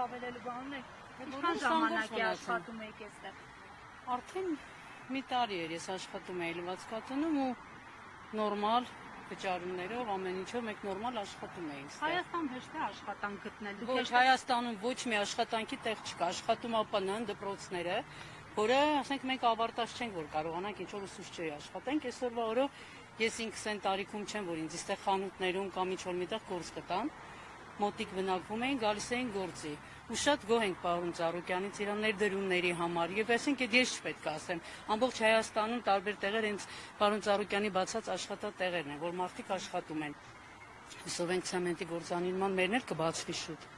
հավելելու բան ունեք։ Ինչքան ժամանակ է աշխատում եք այստեղ։ Արդեն մի տարի էր ես աշխատում էի լվացքատունում ու նորմալ վճարումներով, ամեն ինչով մենք նորմալ աշխատում էինք։ Հայաստան հեշտ է աշխատանք գտնելու։ Ոչ, Հայաստանում ոչ մի աշխատանքի տեղ չկա, աշխատում ԱՊՆ դպրոցները, որը, ասենք, մենք ավարտած չենք, որ կարողանանք ինչ-որ ուսուցչի աշխատենք, այսօրվա օրով ես ինքս այն տարիքում չեմ, որ ինձ այստեղ խանութներում կամ ինչ-որ միտեղ գործ կտան, մոտիկ բնակվում էին, գալիս էին գործի։ Ու շատ գոհ ենք պարոն Ծառուկյանից իր ներդրումների համար, եւ այսինքն այդ ես չպետք է ասեմ, ամբողջ Հայաստանում տարբեր տեղեր հենց պարոն Ծառուկյանի բացած աշխատատեղերն են, որ մարդիկ աշխատում են։ Հուսով ենք ցեմենտի գործանիրման մերն էլ կբացվի շուտ։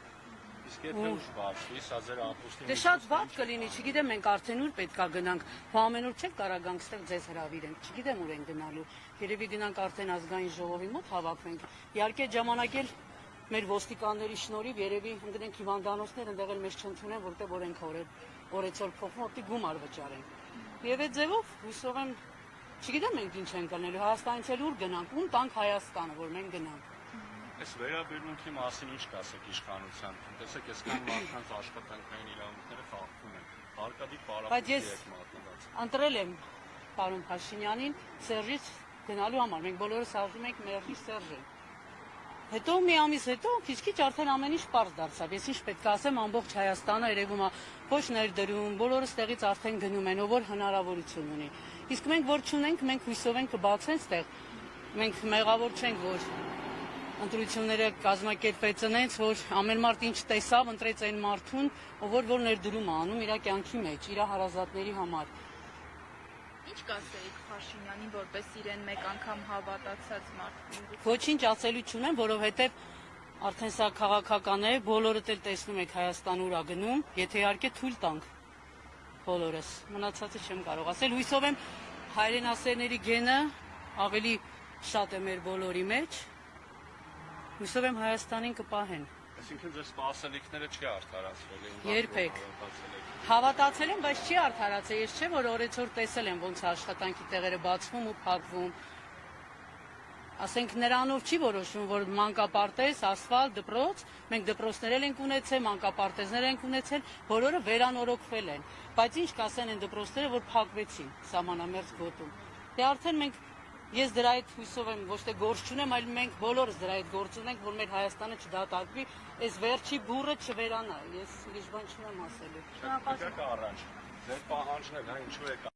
Իսկ եթե ուշ բացվի, սա ձեր ապուստի։ Դե շատ վատ կլինի, չգիտեմ մենք արդեն ուր պետք է գնանք, ամեն օր չենք կարող գանք ստեղ ձեզ հրավիրենք, չգիտեմ ուր ենք գնալու։ Երևի գնանք արդեն ազգային ժողովի մոտ հավաքվենք։ Իհարկե ժամանակ էլ մեր ոստիկանների շնորհիվ երևի ընկնենք հիվանդանոցներ, այնտեղ էլ մեզ չընդունեն, որտեղ որ ենք օրեցօր փոխում, օտի գումար վճարենք։ Եվ այդ ձևով հուսով եմ, չգիտեմ մենք ինչ ենք անելու, Հայաստանից էլ ուր գնանք, ում տանք Հայաստանը, որ մենք գնանք։ Այս վերաբերմունքի մասին ինչ կասեք իշխանության։ Տեսեք, այսքան մարդկանց աշխատանքային իրավունքները խախտվում են։ Հարկադիր պարապմունքի հետ մատնված։ Ընտրել եմ պարոն Փաշինյանին Սերժից գնալու համար։ Մենք բոլորս արժում ենք Մերժի Սերժին։ Հետո մի ամիս հետո քիչ-քիչ արդեն ամեն ինչ պարզ դարձավ։ Ես ինչ պետք է ասեմ, ամբողջ Հայաստանը երևում է ոչ ներդրում, բոլորս տեղից արդեն գնում են, ով որ հնարավորություն ունի։ Իսկ մենք որ չունենք, մենք հույսով ենք կբացեն ստեղ։ Մենք մեղավոր չենք, որ ընտրությունները կազմակերպվեցին այնց, որ ամեն մարդ ինչ տեսավ, ընտրեց այն մարդուն, ով որ ներդրում է անում իր կյանքի մեջ, իր հարազատների համար։ Ինչ կասեիք Փաշինյանին, որպես իրեն մեկ անգամ հավատացած մարդ։ Ոչինչ ասելու չունեմ, որովհետև արդեն սա քաղաքական է, բոլորդ էլ տեսնում եք Հայաստան ուր է գնում, եթե իհարկե թույլ տանք բոլորս, մնացածը չեմ կարող ասել, հույսով եմ հայրենասերների գենը ավելի շատ է մեր բոլորի մեջ, հույսով եմ Հայաստանին կպահեն։ Այսինքն ձեր սպասելիքները չի արդարացվել։ Երբեք։ Հավատացել եմ, բայց չի արդարացել, ես չէ, որ օրեցօր տեսել եմ ոնց է աշխատանքի տեղերը բացվում ու փակվում։ Ասենք նրանով չի որոշվում, որ մանկապարտեզ, ասֆալտ, դպրոց, մենք դպրոցներ ենք ունեցել, մանկապարտեզներ ենք ունեցել, բոլորը վերանորոգվել են, բայց ինչ կասեն այն դպրոցները, որ փակվեցին սահմանամերձ գոտում։ Դե արդեն մենք ես դրա այդ հույսով եմ, ոչ թե գործ չունեմ, այլ մենք բոլորս դրա այդ գործ ունենք, որ մեր Հայաստանը չդատարկվի, այս վերջի բուրը չվերանա, ես ուրիշ բան չունեմ ասելու։ Շնորհակալ առանց։ Ձեր պահանջն է, ինչու եք